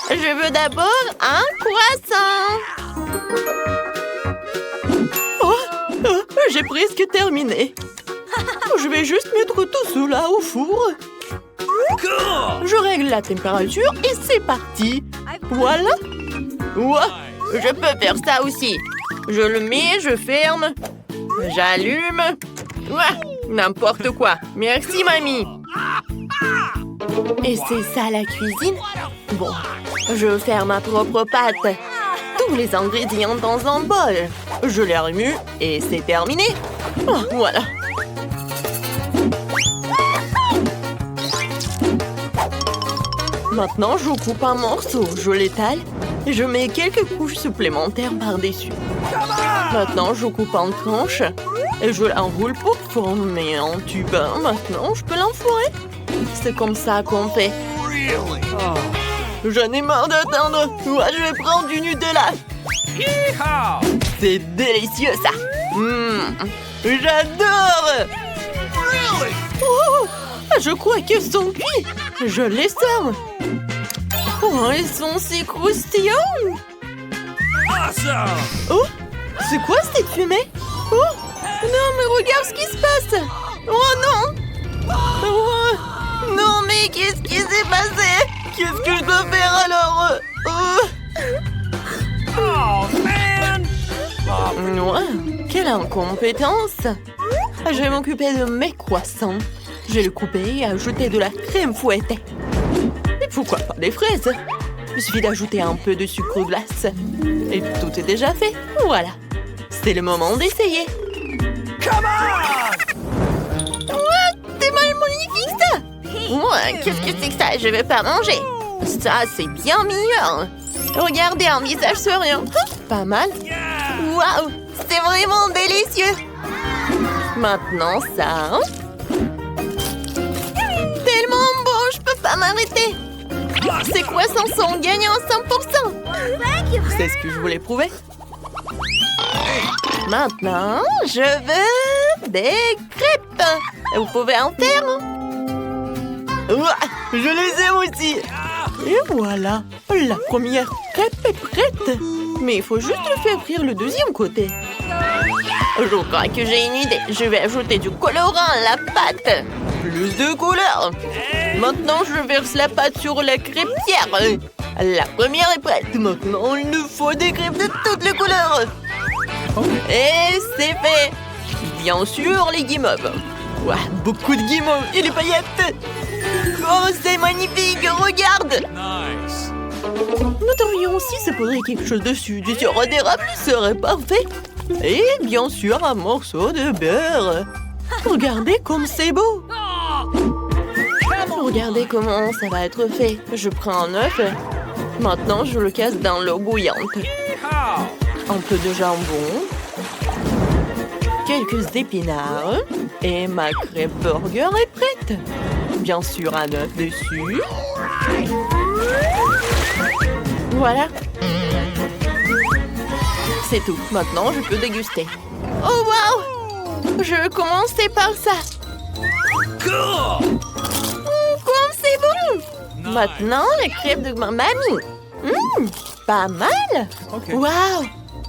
Je veux d'abord un croissant. J'ai presque terminé. Je vais juste mettre tout cela au four. Je règle la température et c'est parti. Voilà. Ouah, je peux faire ça aussi. Je le mets, je ferme. J'allume. Ouah, n'importe quoi. Merci, mamie. Et c'est ça la cuisine? Bon, je vais faire ma propre pâte. Tous les ingrédients dans un bol. Je les remue et c'est terminé. Oh, voilà. Maintenant, je coupe un morceau, je l'étale et je mets quelques couches supplémentaires par-dessus. Maintenant, je coupe en tranches et je l'enroule pour former un tube. Maintenant, je peux l'enfourrer. C'est comme ça qu'on fait. J'en ai marre d'attendre. Moi, je vais prendre du Nutella. C'est délicieux, ça. J'adore. Oh, je crois qu'ils sont cuits. Je les sors. Oh, ils sont si croustillants. Oh, c'est quoi cette fumée? Oh, non, mais regarde ce qui se passe. Oh non. Oh, non, mais qu'est-ce qui s'est passé? Qu'est-ce que je dois faire alors? Ouais, quelle incompétence! Je vais m'occuper de mes croissants. Je vais le couper et ajouter de la crème fouettée. Et pourquoi pas des fraises? Il suffit d'ajouter un peu de sucre glace. Et tout est déjà fait. Voilà. C'est le moment d'essayer. C'est mal magnifique ça! Ouais, qu'est-ce que c'est que ça? Je vais pas manger. Ça, c'est bien meilleur. Regardez un visage souriant. Pas mal. Waouh, c'est vraiment délicieux. Maintenant, ça. Tellement bon, je peux pas m'arrêter. Ces croissants sont gagnants à 100%. C'est ce que je voulais prouver. Maintenant, je veux des crêpes. Vous pouvez en faire? Je les aime aussi. Et voilà, la première crêpe est prête. Mais il faut juste le faire frire le deuxième côté. Je crois que j'ai une idée. Je vais ajouter du colorant à la pâte. Plus de couleurs. Maintenant, je verse la pâte sur la crêpière. La première est prête. Maintenant, il nous faut des crêpes de toutes les couleurs. Et c'est fait. Bien sûr, les guimauves. Ouah, beaucoup de guimauves et les paillettes. Oh, c'est magnifique, regarde. Nous devrions aussi se poser quelque chose dessus. Du sirop d'érable serait parfait. Et bien sûr, un morceau de beurre. Regardez comme c'est beau. Regardez comment ça va être fait. Je prends un œuf. Maintenant, je le casse dans l'eau bouillante. Un peu de jambon. Quelques épinards. Et ma crêpe burger est prête. Bien sûr, un œuf dessus. Voilà. C'est tout. Maintenant, je peux déguster. Oh, waouh! Je vais commencer par ça. Comme c'est bon! Maintenant, les crêpes de ma mamie. Pas mal. Waouh!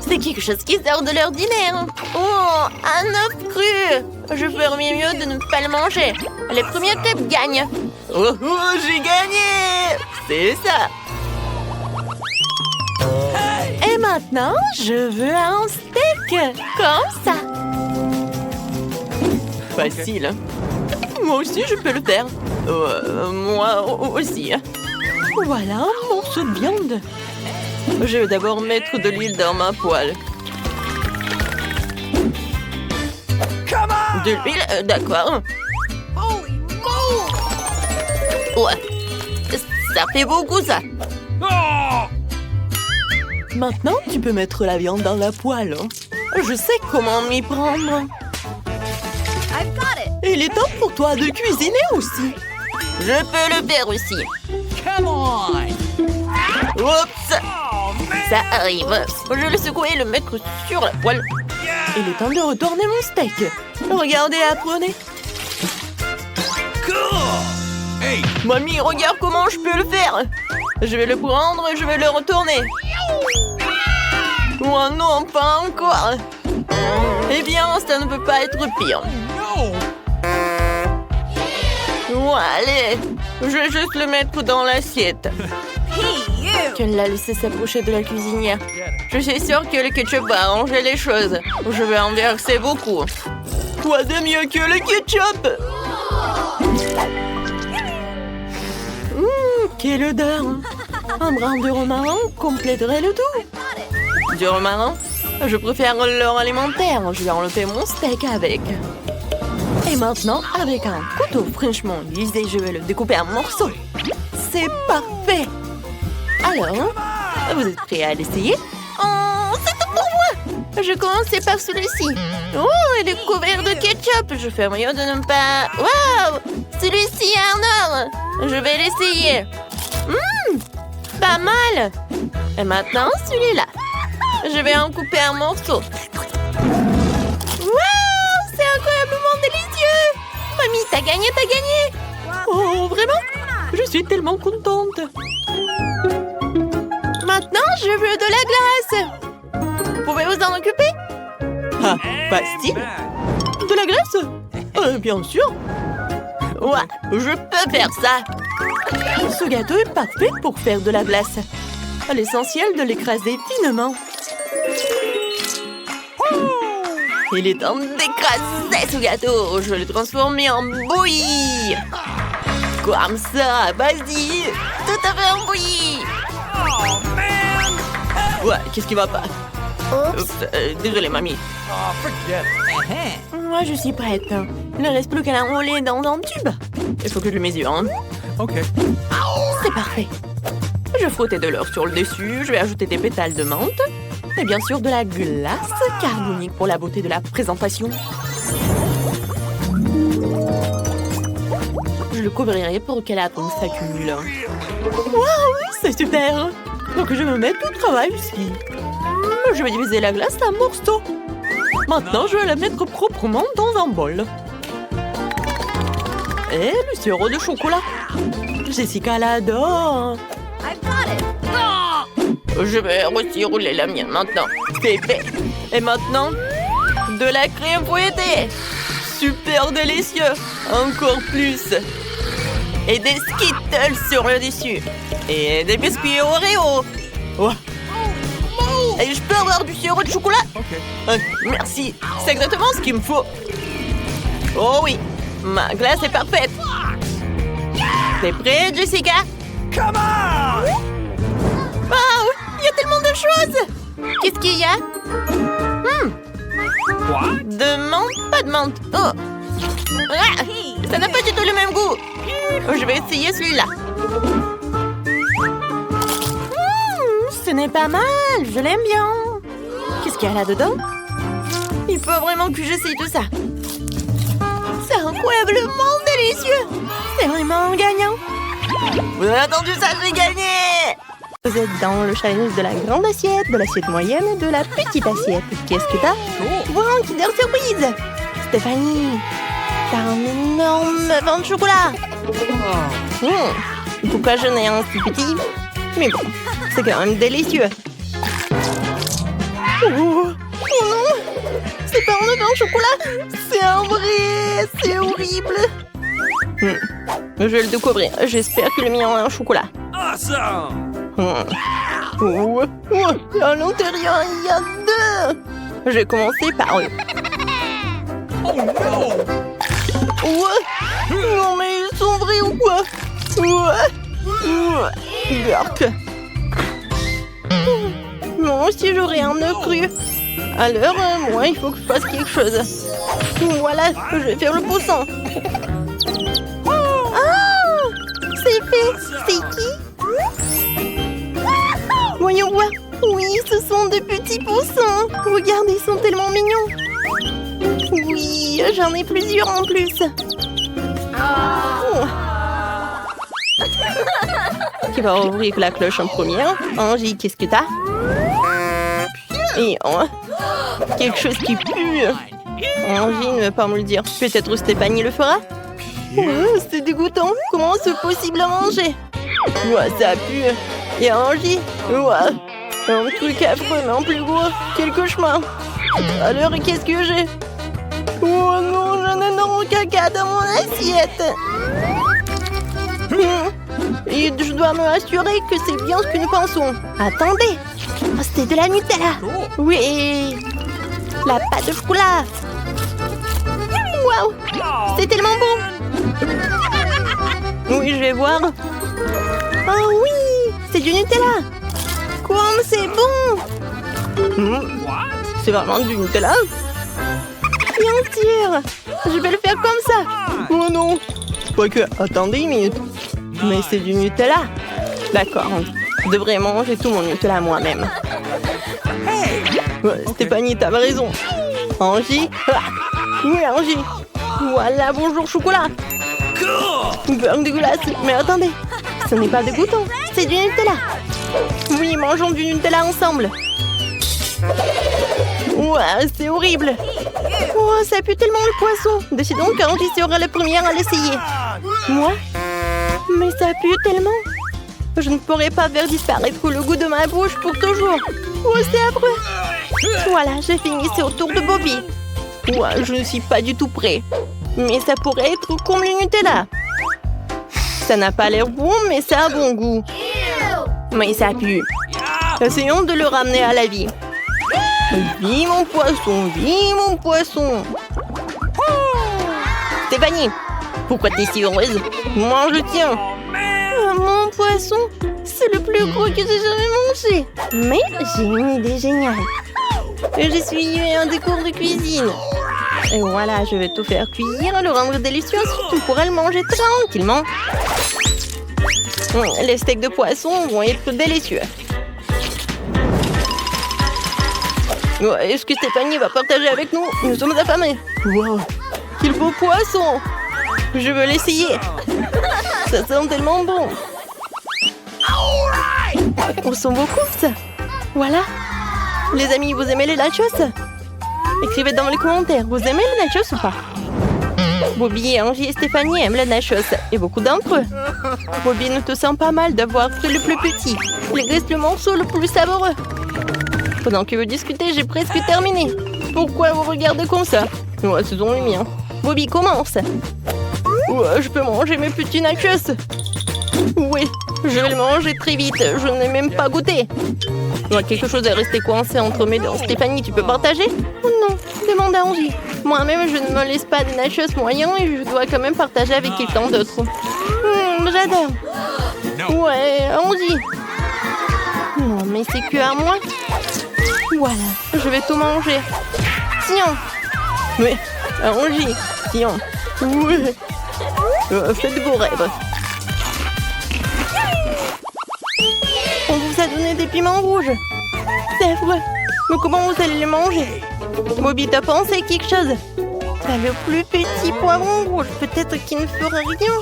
C'est quelque chose qui sort de l'ordinaire. Oh, un œuf cru. Je ferais mieux de ne pas le manger. Les premières crêpes gagnent. Oh, j'ai gagné! C'est ça. Et maintenant, je veux un steak. Comme ça. Facile. Moi aussi, je peux le faire. Moi aussi. Voilà un morceau de viande. Je vais d'abord mettre de l'huile dans ma poêle. De l'huile, d'accord. Ouais. Ça fait beaucoup, ça. Maintenant, tu peux mettre la viande dans la poêle. Je sais comment m'y prendre. Il est temps pour toi de cuisiner aussi. Je peux le faire aussi. Oups! Ça arrive. Je vais le secouer et le mettre sur la poêle. Il est temps de retourner mon steak. Regardez, apprenez. Mamie, regarde comment je peux le faire. Je vais le prendre et je vais le retourner. Oh non, pas encore. Eh bien, ça ne peut pas être pire. Oh, allez, je vais juste le mettre dans l'assiette. Qu'elle l'a laissé s'approcher de la cuisinière. Je suis sûre que le ketchup va arranger les choses. Je vais en verser beaucoup. Quoi de mieux que le ketchup? Quelle odeur! Un brin de romarin compléterait le tout. Du romarin? Je préfère l'or alimentaire. Je vais enlever mon steak avec. Et maintenant, avec un couteau fraîchement aiguisé, je vais le découper en morceaux. C'est parfait! Alors, vous êtes prêts à l'essayer? Oh, c'est tout pour moi! Je commençais par celui-ci. Oh, il est couvert de ketchup. Je fais mieux de ne pas... Waouh! Celui-ci est en or. Je vais l'essayer. Pas mal! Et maintenant, celui-là. Je vais en couper un morceau. Waouh! C'est incroyablement délicieux! Mamie, t'as gagné, t'as gagné! Oh, vraiment? Je suis tellement contente. Maintenant, je veux de la glace. Vous pouvez vous en occuper? Ah, facile. De la glace? Bien sûr. Ouais, je peux faire ça. Ce gâteau est parfait pour faire de la glace. L'essentiel de l'écraser finement. Il est temps d'écraser ce gâteau. Je vais le transformer en bouillie. Comme ça, vas-y. Tout à fait en bouillie. Ouais, qu'est-ce qui va pas? Oups, désolé, mamie. Moi, je suis prête. Il ne reste plus qu'à l'enrouler dans un tube. Il faut que je le mesure. Hein. Ok. C'est parfait. Je frottais de l'or sur le dessus. Je vais ajouter des pétales de menthe. Et bien sûr, de la glace carbonique pour la beauté de la présentation. Je le couvrirai pour que l'atome s'accumule. Waouh, c'est super! Donc je me mets au travail ici. Je vais diviser la glace en morceaux. Maintenant, je vais la mettre proprement dans un bol. Et le sirop de chocolat. Jessica l'adore. Je vais aussi rouler la mienne maintenant. C'est fait. Et maintenant, de la crème fouettée. Super délicieux. Encore plus. Et des Skittles sur le dessus. Et des biscuits Oreo. Oh. Et je peux avoir du sirop de chocolat? Merci. C'est exactement ce qu'il me faut. Oh oui. Ma glace est parfaite. T'es prête, Jessica? Come on! Wow! Il y a tellement de choses! Qu'est-ce qu'il y a? De menthe? Pas de menthe. Oh! Ah! Ça n'a pas du tout le même goût. Je vais essayer celui-là. Ce n'est pas mal. Je l'aime bien. Qu'est-ce qu'il y a là-dedans? Il faut vraiment que j'essaye tout ça. C'est incroyablement délicieux. C'est vraiment gagnant. Vous avez entendu ça, j'ai gagné! Vous êtes dans le challenge de la grande assiette, de l'assiette moyenne et de la petite assiette. Qu'est-ce que t'as? Wow, un Kinder Surprise! Stéphanie, t'as un énorme vin de chocolat! Pourquoi j'en ai un si petit? Mais bon, c'est quand même délicieux. Oh non! C'est pas un vin de chocolat! C'est un vrai! C'est horrible! Je vais le découvrir. J'espère que le mien a un chocolat. Awesome! À l'intérieur, il y a deux. Je vais commencer par eux. Oh non! Non, mais ils sont vrais ou quoi? Gark. Moi aussi, j'aurais un œuf cru. Alors, moi, il faut que je fasse quelque chose. Voilà, je vais faire le poussin. C'est fait. C'est qui? Voyons voir. Oui, ce sont des petits poussins. Regardez, ils sont tellement mignons. Oui, j'en ai plusieurs en plus. Qui va ouvrir la cloche en première? Angie, qu'est-ce que t'as? Et quelque chose qui pue. Angie ne veut pas me le dire. Peut-être Stéphanie le fera? C'est dégoûtant. Comment c'est possible à manger? Ouah, ça pue. Et Angie. Ouah. Un truc affreux, mais en plus gros. Quel cauchemar. Alors, qu'est-ce que j'ai? Oh non, j'ai un énorme caca dans mon assiette. Et je dois me assurer que c'est bien ce que nous pensons. Attendez. Oh, c'était de la Nutella. Oui. La pâte de chocolat. Waouh. C'est tellement bon. Oui, je vais voir. Oh oui. C'est du Nutella. Comme c'est bon. C'est vraiment du Nutella? Bien sûr. Je vais le faire comme ça. Oh non. Quoique, attendez une minute. Mais c'est du Nutella. D'accord. Je devrais manger tout mon Nutella moi-même. Ouais, Stéphanie, t'avais raison. Angie. Ah. Oui, Angie. Voilà, bonjour chocolat. Beurre dégueulasse. Mais attendez. Ce n'est pas dégoûtant. C'est du Nutella. Oui, mangeons du Nutella ensemble. Ouah, c'est horrible. Oh, ça pue tellement le poisson. Décidons qu'Angie sera la première à l'essayer. Moi? Mais ça pue tellement. Je ne pourrais pas faire disparaître le goût de ma bouche pour toujours. Oh, c'est affreux. Voilà, j'ai fini, c'est au tour de Bobby. Ouah, je ne suis pas du tout prêt. Mais ça pourrait être comme le Nutella. Ça n'a pas l'air bon, mais ça a bon goût. Mais ça pue. Essayons de le ramener à la vie. Vis mon poisson, vis mon poisson. Stéphanie, pourquoi t'es si heureuse? Mange le tien. Mon poisson, c'est le plus gros que j'ai jamais mangé. Mais j'ai une idée géniale. Je suis un des cours de cuisine. Et voilà, je vais tout faire cuire, le rendre délicieux, ensuite on pourra le manger tranquillement. Les steaks de poisson vont être délicieux. Est-ce que Stéphanie va partager avec nous? Nous sommes affamés. Wow, quel beau poisson! Je veux l'essayer. Ça sent tellement bon. On sent beaucoup ça. Voilà. Les amis, vous aimez les nachos? Écrivez dans les commentaires, vous aimez les nachos ou pas? Bobby, Angie et Stéphanie aiment les nachos, et beaucoup d'entre eux. Bobby ne te sent pas mal d'avoir pris le plus petit. Il reste le morceau le plus savoureux. Pendant que vous discutez, j'ai presque terminé. Pourquoi vous regardez comme ça? Ouais, ce sont les miens. Bobby, commence. Ouais, je peux manger mes petits nachos. Oui, je vais le manger très vite. Je n'ai même pas goûté. Ouais, quelque chose est resté coincé entre mes dents. Stéphanie, tu peux partager? Oh non, demande à Angie. Moi-même, je ne me laisse pas des nachos moyens et je dois quand même partager avec quelqu'un d'autre. J'adore. Ouais, Angie. Non, mais c'est que à moi. Voilà, je vais tout manger. Tiens. Mais, Angie, tiens. Ouais. Faites vos rêves. On vous a donné des piments rouges. C'est affreux. Mais comment vous allez les manger? Bobby, t'as pensé à quelque chose? T'as le plus petit poivron rouge. Peut-être qu'il ne fera rien.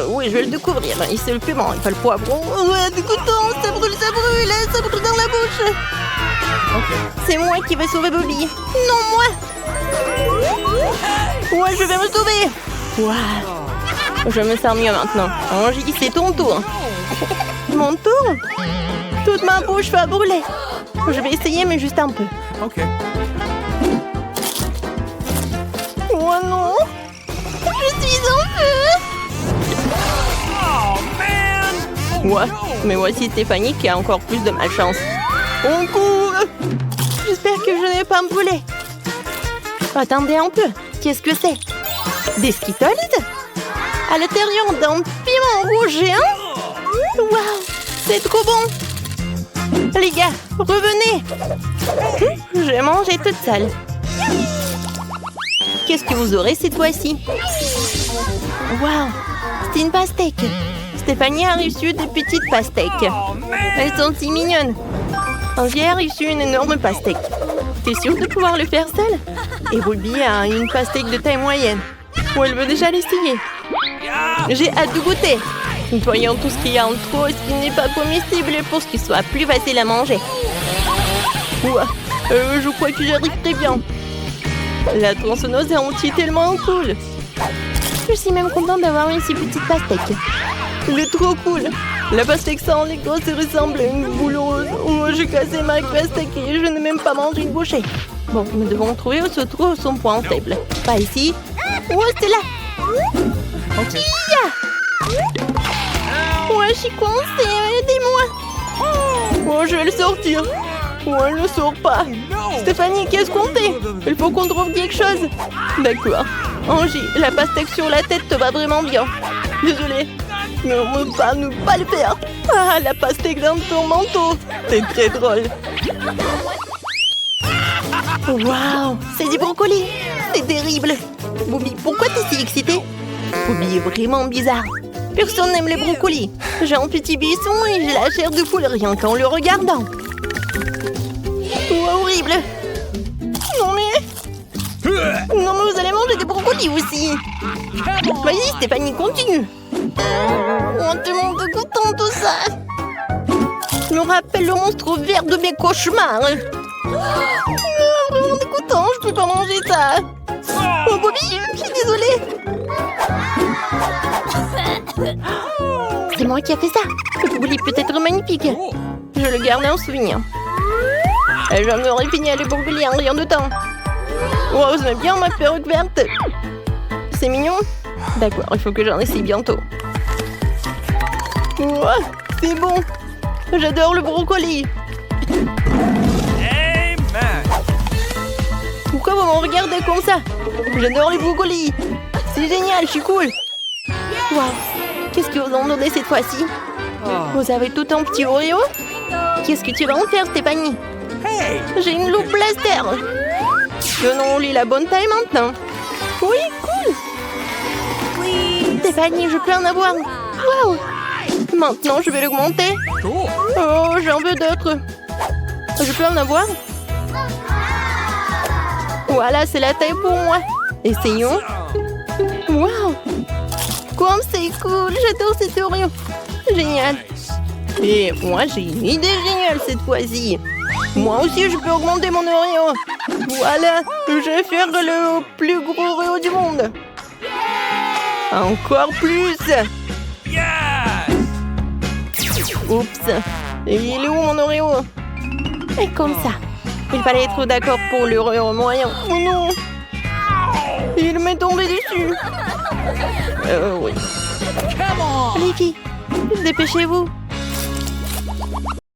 Oui, je vais le découvrir. C'est le piment, il pas le poivron. Ouais, dégoûtant, ça brûle dans la bouche. C'est moi qui vais sauver Bobby. Non, moi. Ouais, je vais me sauver. Wow. Je me sens mieux maintenant. Angie, c'est ton tour. Mon tour? Toute ma bouche va brûler. Je vais essayer, mais juste un peu. Ok. Oh non! Je suis en feu! Oh man! Ouais, mais voici Stéphanie qui a encore plus de malchance. On court! J'espère que je ne vais pas me brûler. Attendez un peu. Qu'est-ce que c'est? Des Skittles? À l'intérieur d'un piment rouge géant? Waouh! C'est trop bon! Les gars, revenez! J'ai mangé toute seule. Qu'est-ce que vous aurez cette fois-ci? Waouh! C'est une pastèque. Stéphanie a reçu des petites pastèques. Elles sont si mignonnes. Angie a reçu une énorme pastèque. T'es sûre de pouvoir le faire seule? Et Bobby a une pastèque de taille moyenne. Ou elle veut déjà l'essayer. J'ai hâte de goûter. Voyons tout ce qu'il y a en trop et ce qui n'est pas comestible pour qu'il soit plus facile à manger. Ouah, je crois que j'arrive très bien. La tronçonneuse est tellement cool. Je suis même contente d'avoir une si petite pastèque. Il est trop cool. La pastèque sans l'écorce ressemble à une boule rose. Oh, j'ai cassé ma pastèque et je n'ai même pas mangé une bouchée. Bon, nous devons trouver où se trouve son point faible. Pas ici. Oh, c'est là. Ouais, je suis coincée. Aidez-moi. Oh, je vais le sortir. Oh, elle ne sort pas. Stéphanie, qu'est-ce qu'on fait? Il faut qu'on trouve quelque chose. D'accord. Angie, la pastèque sur la tête te va vraiment bien. Désolée. Mais on ne peut pas le faire. Ah, la pastèque dans ton manteau. C'est très drôle. Waouh, c'est du brocoli. C'est terrible. Bobby, pourquoi t'es si excitée? Bobby est vraiment bizarre. Personne n'aime les brocolis. J'ai un petit buisson et j'ai la chair de poule rien qu'en le regardant. Oh, horrible. Non mais vous allez manger des brocolis aussi. Vas-y Stéphanie, continue. Oh, tellement dégoûtant tout ça. Je me rappelle le monstre vert de mes cauchemars. Vraiment dégoûtant, je peux pas manger ça. Oh Bobby, je suis désolée. C'est moi qui a fait ça. Le brocoli peut être magnifique. Je le garde en souvenir. Et j'aimerais finir les brocolis en rien de temps. Wow, j'aime bien ma perruque verte. C'est mignon. D'accord, il faut que j'en essaye bientôt. Wow, c'est bon. J'adore le brocoli. Amen. Pourquoi vous me regardez comme ça? J'adore les brocolis. C'est génial, je suis cool. Wow, qu'est-ce que vous en donnez cette fois-ci? Vous avez tout un petit Oreo? Qu'est-ce que tu vas en faire, Stéphanie? Hey. J'ai une loupe blaster. Donnons-lui la bonne taille maintenant. Oui, cool. Stéphanie, je peux en avoir. Wow. Maintenant, je vais l'augmenter. Cool. Oh, j'en veux d'autres. Je peux en avoir? Voilà, c'est la taille pour moi. Essayons. Wow. Comme c'est cool. J'adore cette Oreo. Génial. Et moi, j'ai une idée géniale cette fois-ci. Moi aussi, je peux augmenter mon Oreo. Voilà, je vais faire le plus gros Oreo du monde. Encore plus. Yes. Oups. Et il est où mon Oreo? Et comme ça. Il fallait être d'accord pour le Oreo moyen. Oh non. Il m'est tombé dessus. Oui. Come on. Les filles, dépêchez-vous.